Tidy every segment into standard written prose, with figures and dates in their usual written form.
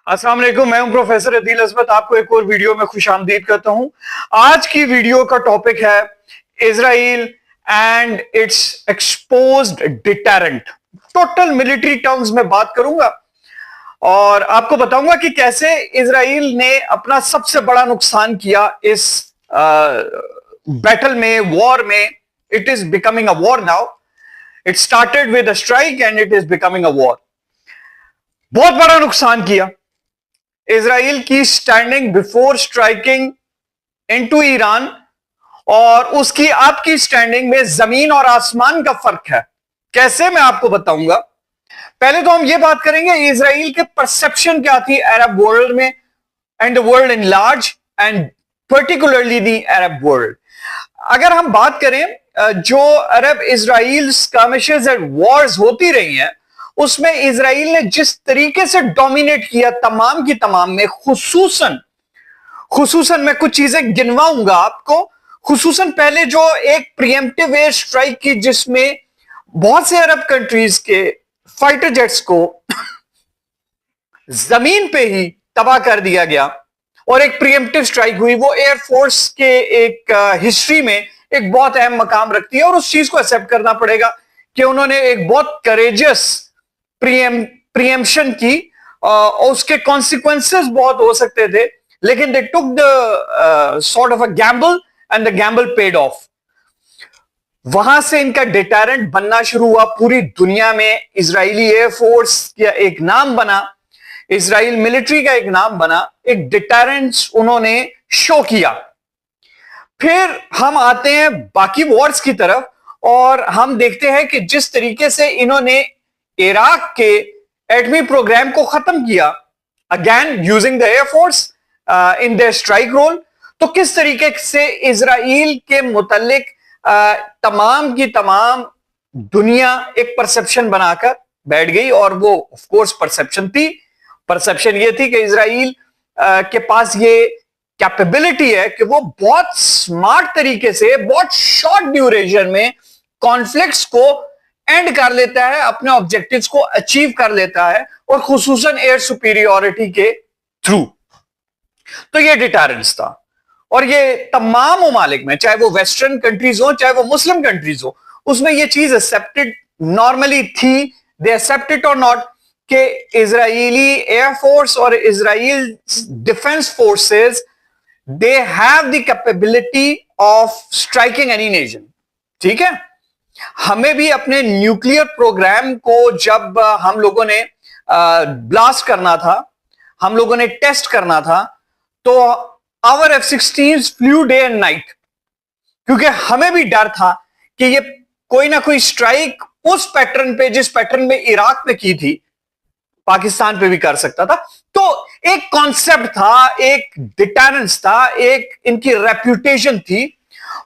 अस्सलाम वालेकुम। मैं हूं प्रोफेसर अदील अजमत, आपको एक और वीडियो में खुशामदीद करता हूं। आज की वीडियो का टॉपिक है Israel and it's exposed deterrent. Total military terms में बात करूंगा और आपको बताऊंगा कि कैसे इजराइल ने अपना सबसे बड़ा नुकसान किया इस बैटल में, वॉर में। It is becoming a war now. It started with a strike and it is becoming a war. बहुत बड़ा नुकसान किया इजराइल की standing before striking into Iran और उसकी आपकी स्टैंडिंग में जमीन और आसमान का फर्क है। कैसे, मैं आपको बताऊंगा। पहले तो हम ये बात करेंगे इजराइल के परसेप्शन क्या थी अरब वर्ल्ड में and the world in large and particularly the Arab world. अगर हम बात करें जो अरब इजराइल स्कर्मिशेस एंड वॉर्स होती रही हैं उसमें इजराइल ने जिस तरीके से डोमिनेट किया तमाम की तमाम में, खुसूसन मैं कुछ चीजें गिनवाऊंगा आपको। खुसूसन पहले जो एक प्रीएम्प्टिव एयर स्ट्राइक की जिसमें बहुत से अरब कंट्रीज के फाइटर जेट्स को जमीन पे ही तबाह कर दिया गया और एक प्रीएम्प्टिव स्ट्राइक हुई, वो एयरफोर्स के एक हिस्ट्री में एक बहुत अहम मकाम रखती है और उस चीज को एक्सेप्ट करना पड़ेगा कि उन्होंने एक बहुत करेजियस प्रीएम्पशन की और उसके कॉन्सिक्वेंसेस बहुत हो सकते थे, लेकिन they took the sort of a gamble and the gamble paid off. वहां से इनका डिटरेंट बनना शुरू हुआ पूरी दुनिया में। इजरायली एयरफोर्स का एक नाम बना, इजराइल मिलिट्री का एक नाम बना, एक डिटरेंस उन्होंने शो किया। फिर हम आते हैं बाकी वॉर्स की तरफ और हम देखते हैं कि जिस तरीके से इन्होंने इराक के एटमी प्रोग्राम को खत्म किया, again using the air force in the strike role, तो किस तरीके से इजराइल के मुतल्लिक तमाम की तमाम दुनिया एक परसेप्शन बनाकर बैठ गई। और वो ऑफ कोर्स परसेप्शन ये थी कि इजराइल के पास ये कैपेबिलिटी है कि वो बहुत स्मार्ट तरीके से बहुत शॉर्ट ड्यूरेशन में कॉन्फ्लिक्ट्स को एंड कर लेता है, अपने ऑब्जेक्टिव्स को अचीव कर लेता है और खुसूसन एयर सुपीरियोरिटी के थ्रू। तो ये डिटरेंस था और ये तमाम ममालिक में, चाहे वो वेस्टर्न कंट्रीज हो चाहे वो मुस्लिम कंट्रीज हो, उसमें ये चीज एक्सेप्टेड नॉर्मली थी, दे एक्सेप्ट इट और नॉट, कि इजरायली एयरफोर्स और Israel defence forces they have the capability of striking any nation. ठीक है, हमें भी अपने न्यूक्लियर प्रोग्राम को जब हम लोगों ने ब्लास्ट करना था, हम लोगों ने टेस्ट करना था, तो our F-16 flew day and night, क्योंकि हमें भी डर था कि ये कोई ना कोई स्ट्राइक उस पैटर्न पे जिस पैटर्न में इराक में की थी पाकिस्तान पे भी कर सकता था। तो एक कॉन्सेप्ट था, एक डिटरेंस था, एक इनकी रेप्यूटेशन थी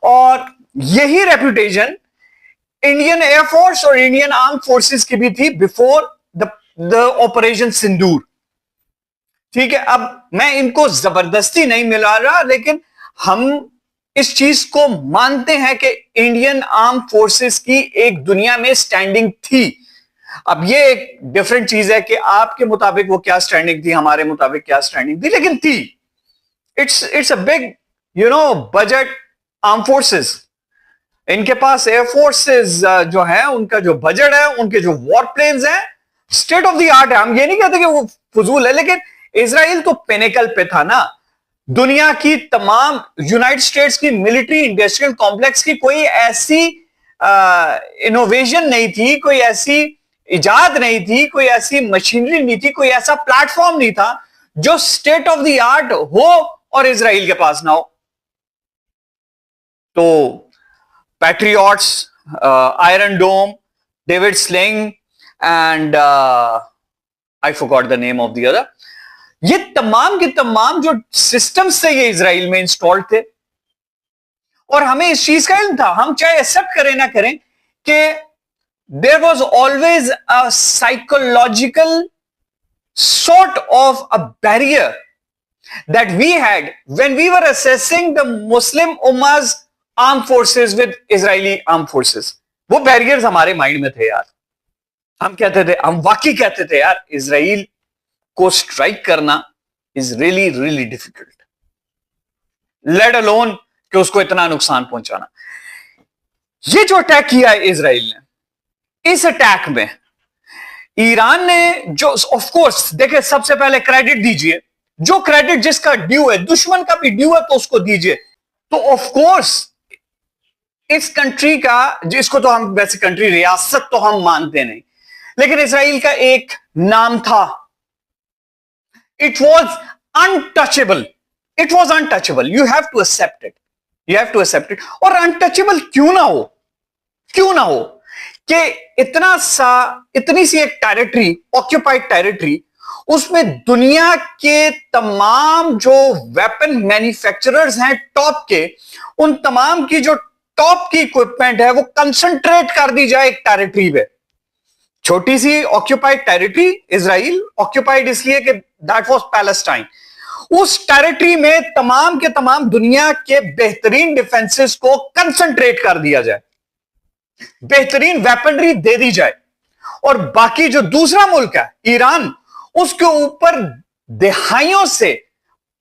और यही रेप्यूटेशन इंडियन एयरफोर्स और इंडियन आर्म फोर्सेस की भी थी बिफोर द ऑपरेशन सिंदूर। ठीक है, अब मैं इनको जबरदस्ती नहीं मिला रहा, लेकिन हम इस चीज को मानते हैं कि इंडियन आर्म फोर्सेस की एक दुनिया में स्टैंडिंग थी। अब ये एक डिफरेंट चीज है कि आपके मुताबिक वो क्या स्टैंडिंग थी, हमारे मुताबिक क्या स्टैंडिंग थी, लेकिन थी। It's a big budget arm forces. इनके पास एयरफोर्सेस जो है, उनका जो बजट है, उनके जो वॉर प्लेन्स हैं, स्टेट ऑफ द आर्ट है। हम ये नहीं कहते कि वो फजूल है, लेकिन इजराइल तो पिनेकल पे था ना। दुनिया की तमाम यूनाइटेड स्टेट्स की मिलिट्री इंडस्ट्रियल कॉम्प्लेक्स की कोई ऐसी इनोवेशन नहीं थी, कोई ऐसी इजाद नहीं थी, कोई ऐसी मशीनरी नहीं थी, कोई ऐसा प्लेटफॉर्म नहीं था जो स्टेट ऑफ द आर्ट हो और इजराइल के पास ना हो। तो Patriots, Iron Dome, David Sling and I forgot the name of the other, ये तमाम के तमाम जो सिस्टम्स थे ये इजराइल में इंस्टॉल्ड थे और हमें इस चीज का इल्म था। हम चाहे एक्सेप्ट करें ना करें कि there was always a psychological sort of a barrier that we had when we were assessing the Muslim Ummah's armed forces with Israeli armed forces. वो बैरियर्स हमारे माइंड में थे यार। हम कहते थे, हम वाकई कहते थे यार, इजराइल को स्ट्राइक करना is really really difficult, let alone कि उसको इतना नुकसान पहुंचाना। ये जो अटैक किया है इजराइल ने, इस अटैक में ईरान ने जो, ऑफ कोर्स देखिए, सबसे पहले क्रेडिट दीजिए, जो क्रेडिट जिसका ड्यू है, दुश्मन का भी ड्यू है तो उसको दीजिए। तो ऑफ कोर्स इस कंट्री का, जिसको तो हम वैसे कंट्री, रियासत तो हम मानते नहीं, लेकिन इजराइल का एक नाम था, it was untouchable, it was untouchable, you have to accept it, you have to accept it. और अनटचेबल क्यों ना हो, क्यों ना हो कि इतनी सी एक टेरिटरी, ऑक्यूपाइड टेरिटरी, उसमें दुनिया के तमाम जो वेपन मैन्युफैक्चरर्स हैं टॉप के, उन तमाम की जो टॉप की इक्विपमेंट है वो कंसंट्रेट कर दी जाए एक टेरिटरी पे। छोटी सी ऑक्यूपाइड टेरिटरी, इजराइल ऑक्यूपाइड इसलिए कि दैट वाज पैलेस्टाइन, उस टेरिटरी में तमाम के तमाम दुनिया के बेहतरीन डिफेंसेस को कंसंट्रेट कर दिया जाए, बेहतरीन वेपनरी दे दी जाए, और बाकी जो दूसरा मुल्क है ईरान, उसके ऊपर दहाइयों से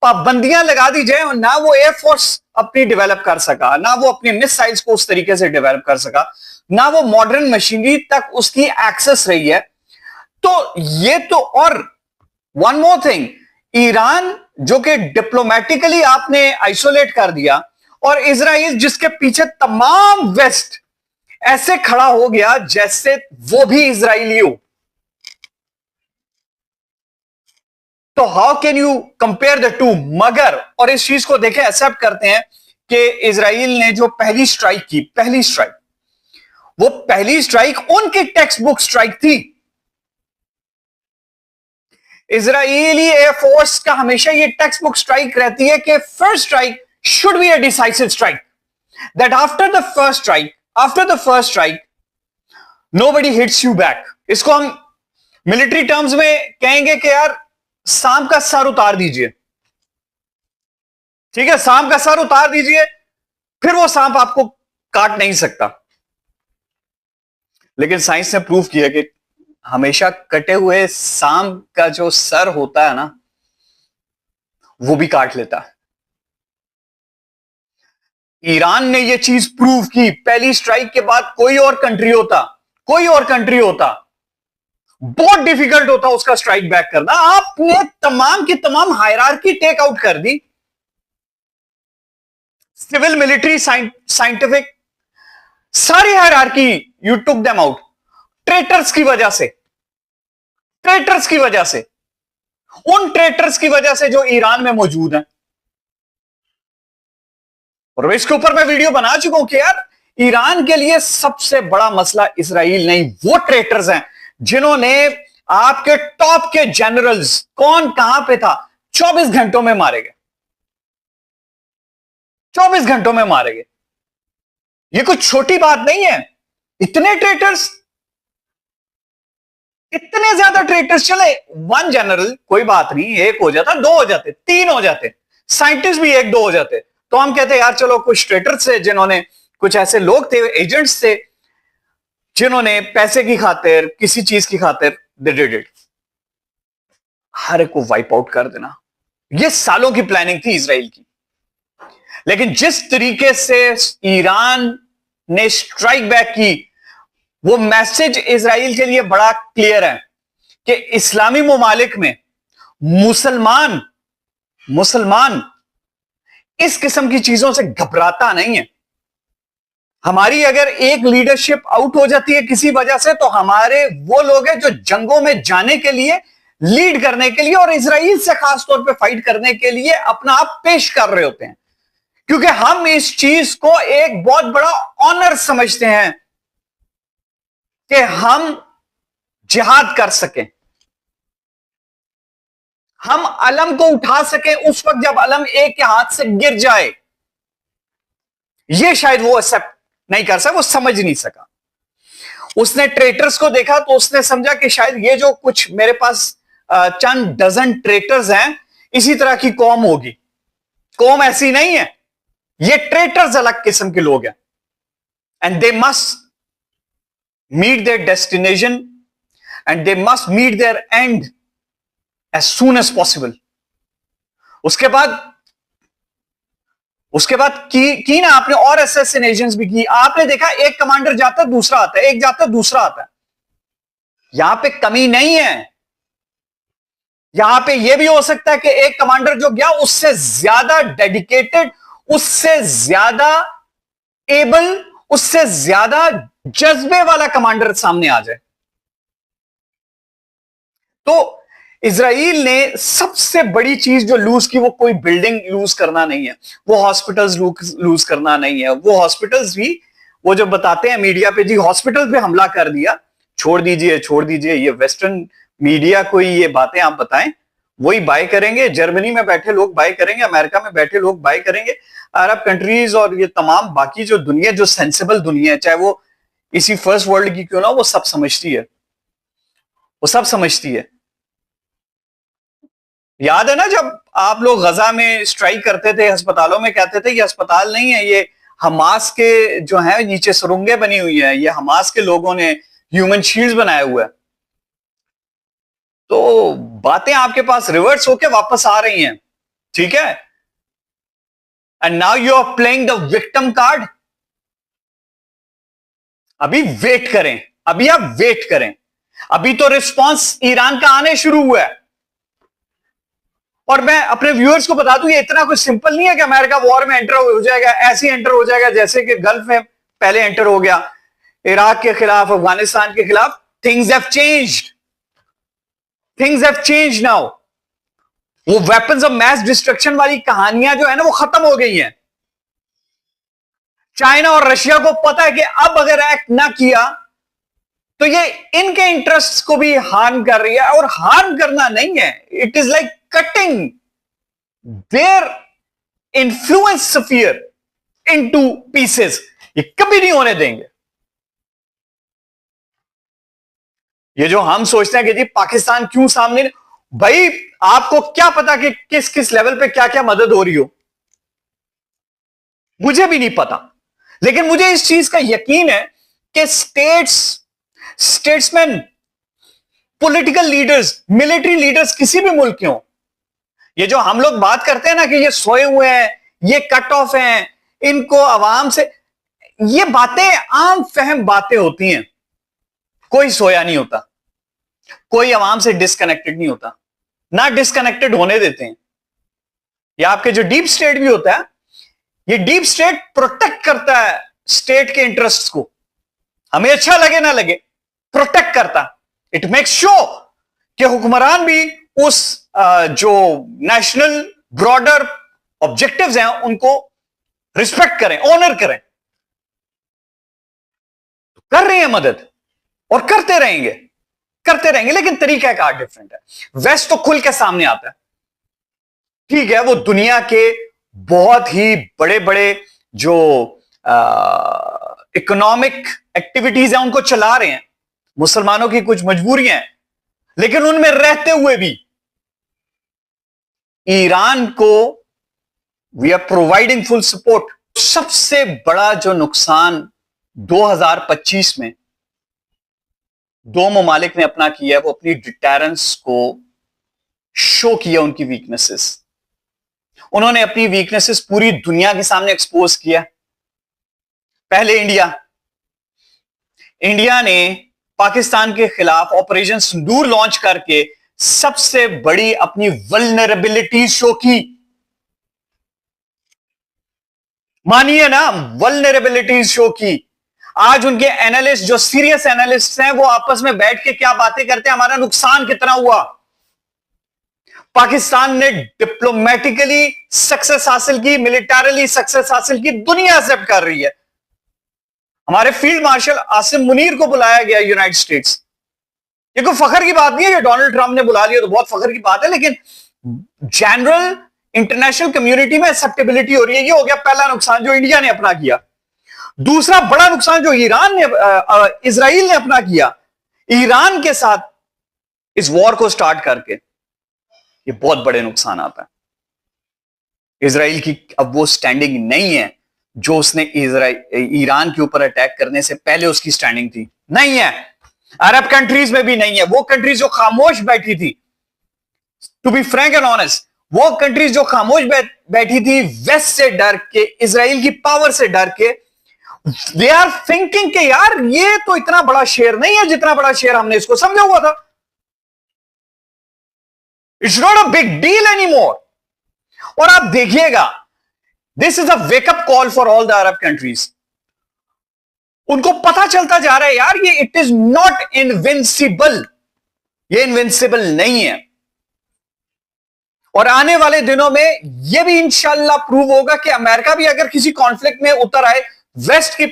पाबंदियां लगा दी जाए, और ना वो एयरफोर्स अपनी डेवलप कर सका, ना वो अपनी मिसाइल्स को उस तरीके से डेवलप कर सका, ना वो मॉडर्न मशीनरी तक उसकी एक्सेस रही है। तो ये तो, और वन मोर थिंग, ईरान जो कि डिप्लोमेटिकली आपने आइसोलेट कर दिया, और इजराइल जिसके पीछे तमाम वेस्ट ऐसे खड़ा हो गया जैसे वो भी इजरायली हो। तो how can you compare the two? मगर, और इस चीज को देखें, एक्सेप्ट करते हैं कि इजराइल ने जो पहली स्ट्राइक की, पहली स्ट्राइक, वो पहली स्ट्राइक उनकी टेक्स्ट बुक स्ट्राइक थी। इजरायली एयरफोर्स का हमेशा ये टेक्स्ट बुक स्ट्राइक रहती है कि first strike should be a decisive strike, that after the first strike nobody hits you back. इसको हम मिलिट्री टर्म्स में कहेंगे कि यार सांप का सर उतार दीजिए, ठीक है, सांप का सर उतार दीजिए, फिर वो सांप आपको काट नहीं सकता। लेकिन साइंस ने प्रूव किया कि हमेशा कटे हुए सांप का जो सर होता है ना, वो भी काट लेता है। ईरान ने ये चीज प्रूव की। पहली स्ट्राइक के बाद कोई और कंट्री होता, बहुत डिफिकल्ट होता उसका स्ट्राइक बैक करना। आपने तमाम की तमाम हायरार्की टेक आउट कर दी, सिविल, मिलिट्री, साइंटिफिक, सारी hierarchy you took them out, traitors की वजह से, उन ट्रेटर्स की वजह से जो ईरान में मौजूद हैं। और इसके ऊपर मैं वीडियो बना चुका हूं कि यार ईरान के लिए सबसे बड़ा मसला इसराइल नहीं, वो ट्रेटर्स हैं जिन्होंने आपके टॉप के जनरल्स, कौन कहां पे था, 24 घंटों में मारे गए, 24 घंटों में मारे गए। ये कुछ छोटी बात नहीं है। इतने ट्रेटर्स, इतने ज्यादा ट्रेटर्स, चले वन जनरल कोई बात नहीं, एक हो जाता, दो हो जाते, तीन हो जाते, साइंटिस्ट भी एक दो हो जाते, तो हम कहते यार चलो कुछ ट्रेटर्स थे, जिन्होंने, कुछ ऐसे लोग थे, एजेंट्स थे, जिन्होंने पैसे की खातिर, किसी चीज की खातिर दे डिड इट, हर एक को वाइप आउट कर देना। ये सालों की प्लानिंग थी इजराइल की। लेकिन जिस तरीके से ईरान ने स्ट्राइक बैक की, वो मैसेज इजराइल के लिए बड़ा क्लियर है कि इस्लामी ममालिक में मुसलमान इस किस्म की चीजों से घबराता नहीं है। हमारी अगर एक लीडरशिप आउट हो जाती है किसी वजह से, तो हमारे वो लोग हैं जो जंगों में जाने के लिए, लीड करने के लिए, और इजराइल से खासतौर पे फाइट करने के लिए अपना आप पेश कर रहे होते हैं, क्योंकि हम इस चीज को एक बहुत बड़ा ऑनर समझते हैं कि हम जिहाद कर सकें, हम अलम को उठा सकें उस वक्त जब अलम एक के हाथ से गिर जाए। ये शायद वो एक्सेप्ट नहीं कर सका, वो समझ नहीं सका। उसने ट्रेटर्स को देखा तो उसने समझा कि शायद ये जो कुछ मेरे पास चंद डजन ट्रेटर्स हैं, इसी तरह की कौम होगी। कौम ऐसी नहीं है, ये ट्रेटर्स अलग किस्म के लोग हैं, and they must meet their destination and they must meet their end as soon as possible. उसके बाद की ना आपने और असैसिनेशंस भी की। आपने देखा एक कमांडर जाता है दूसरा आता है, एक जाता है दूसरा आता है। यहां पे कमी नहीं है। यहां पे यह भी हो सकता है कि एक कमांडर जो गया उससे ज्यादा डेडिकेटेड, उससे ज्यादा एबल, उससे ज्यादा जज्बे वाला कमांडर सामने आ जाए। तो इजराइल ने सबसे बड़ी चीज जो लूज की, वो कोई बिल्डिंग लूज करना नहीं है, वो हॉस्पिटल्स लूज करना नहीं है। वो हॉस्पिटल्स भी, वो जो बताते हैं मीडिया पे, जी हॉस्पिटल्स पे हमला कर दिया, छोड़ दीजिए छोड़ दीजिए, ये वेस्टर्न मीडिया को ही ये बातें आप बताएं, वही बाय करेंगे। जर्मनी में बैठे लोग बाय करेंगे, अमेरिका में बैठे लोग बाय करेंगे, अरब कंट्रीज और ये तमाम बाकी जो दुनिया, जो सेंसिबल दुनिया है, चाहे वो इसी फर्स्ट वर्ल्ड की क्यों ना, वो सब समझती है, वो सब समझती है। याद है ना जब आप लोग गजा में स्ट्राइक करते थे, अस्पतालों में कहते थे ये अस्पताल नहीं है, ये हमास के जो है नीचे सुरंगें बनी हुई है, ये हमास के लोगों ने ह्यूमन शील्ड्स बनाया हुआ है। तो बातें आपके पास रिवर्स होके वापस आ रही हैं, ठीक है। And now you are playing the victim card. अभी वेट करें, अभी आप वेट करें, अभी तो रिस्पांस ईरान का आने शुरू हुआ है। और मैं अपने व्यूअर्स को बता दूं, ये इतना कुछ सिंपल नहीं है कि अमेरिका वॉर में एंटर हो जाएगा, ऐसे एंटर हो जाएगा जैसे कि गल्फ में पहले एंटर हो गया, इराक के खिलाफ, अफगानिस्तान के खिलाफ। Things have changed, things have changed now. वो वेपन्स ऑफ मैस डिस्ट्रक्शन वाली कहानियां जो है ना, वो खत्म हो गई हैं। चाइना और रशिया को पता है कि अब अगर एक्ट ना किया तो ये इनके इंटरेस्ट्स को भी हार्म कर रही है, और हार्म करना नहीं है, it is like cutting their influence sphere into pieces. ये कभी नहीं होने देंगे। ये जो हम सोचते हैं कि जी पाकिस्तान क्यों सामने, भाई आपको क्या पता कि किस किस लेवल पे क्या क्या मदद हो रही हो, मुझे भी नहीं पता। लेकिन मुझे इस चीज का यकीन है कि statesman, political leaders, military leaders किसी भी मुल्क के हों, ये जो हम लोग बात करते हैं ना कि ये सोए हुए हैं, ये कट ऑफ हैं, इनको आवाम से, ये बातें आम फहम बातें होती हैं। कोई सोया नहीं होता, कोई आवाम से डिस्कनेक्टेड नहीं होता, ना डिस्कनेक्टेड होने देते हैं। या आपके जो डीप स्टेट भी होता है, ये डीप स्टेट प्रोटेक्ट करता है स्टेट के इंटरेस्ट को, हमें अच्छा लगे ना लगे, प्रोटेक्ट करता। इट मेक्स श्योर कि हुक्मरान भी उस जो नेशनल ब्रॉडर ऑब्जेक्टिव्स हैं उनको रिस्पेक्ट करें, ऑनर करें। कर रहे हैं मदद और करते रहेंगे, करते रहेंगे, लेकिन तरीका कार डिफरेंट है। वेस्ट तो खुल के सामने आता है, ठीक है, वो दुनिया के बहुत ही बड़े बड़े जो इकोनॉमिक एक्टिविटीज हैं उनको चला रहे हैं, मुसलमानों की कुछ मजबूरियां हैं, लेकिन उनमें रहते हुए भी ईरान को we are providing full support. सबसे बड़ा जो नुकसान 2025 में दो ममालिक ने अपना किया, वो अपनी डिटेरेंस को शो किया, उनकी वीकनेसेस, उन्होंने अपनी वीकनेसेस पूरी दुनिया के सामने एक्सपोज किया। पहले इंडिया ने पाकिस्तान के खिलाफ ऑपरेशन सिंदूर लॉन्च करके सबसे बड़ी अपनी वल्नरेबिलिटी शो की। मानिए ना, वल्नरेबिलिटी शो की। आज उनके एनालिस्ट, जो सीरियस एनालिस्ट हैं, वो आपस में बैठ के क्या बातें करते हैं, हमारा नुकसान कितना हुआ। पाकिस्तान ने डिप्लोमेटिकली सक्सेस हासिल की, मिलिटरली सक्सेस हासिल की, दुनिया एक्सेप्ट कर रही है। हमारे फील्ड मार्शल आसिम मुनीर को बुलाया गया यूनाइटेड स्टेट्स। ये कोई फखर की बात नहीं है कि डोनाल्ड ट्रंप ने बुला लिया तो बहुत फखर की बात है, लेकिन जनरल इंटरनेशनल कम्युनिटी में एक्सेप्टेबिलिटी हो रही है। ये हो गया पहला नुकसान जो इंडिया ने अपना किया। दूसरा बड़ा नुकसान जो इजराइल ने अपना किया ईरान के साथ इस वॉर को स्टार्ट करके, ये बहुत बड़े नुकसान आता है। इजराइल की अब वो स्टैंडिंग नहीं है जो उसने ईरान के ऊपर अटैक करने से पहले उसकी स्टैंडिंग थी, नहीं है। अरब कंट्रीज में भी नहीं है। वो कंट्रीज जो खामोश बैठी थी, to be frank and honest, वो कंट्रीज जो खामोश बैठी थी वेस्ट से डर के, इजराइल की पावर से डर के, दे आर थिंकिंग कि यार ये तो इतना बड़ा शेर नहीं है जितना बड़ा शेर हमने इसको समझा हुआ था. It's not a big deal any more. और आप देखिएगा, this is a wake up call for all the Arab countries. उनको पता चलता जा रहा है यार ये इट इज नॉट इनविंसिबल, ये इनविंसिबल नहीं है. और आने वाले दिनों में यह भी इंशाल्लाह प्रूव होगा कि अमेरिका भी अगर किसी कॉन्फ्लिक्ट में उतर आए वेस्ट की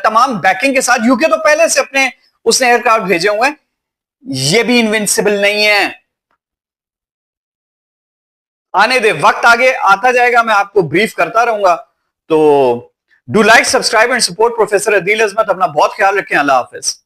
तमाम बैकिंग के साथ, यूके तो पहले से अपने उसने एयरक्राफ्ट भेजे हुए हैं, यह भी इनविंसिबल नहीं है. आने दे, वक्त आगे आता जाएगा, मैं आपको ब्रीफ करता रहूंगा. तो do like, subscribe and support professor Adeel Azmat. अपना बहुत ख्याल रखें. अल्लाह हाफिज.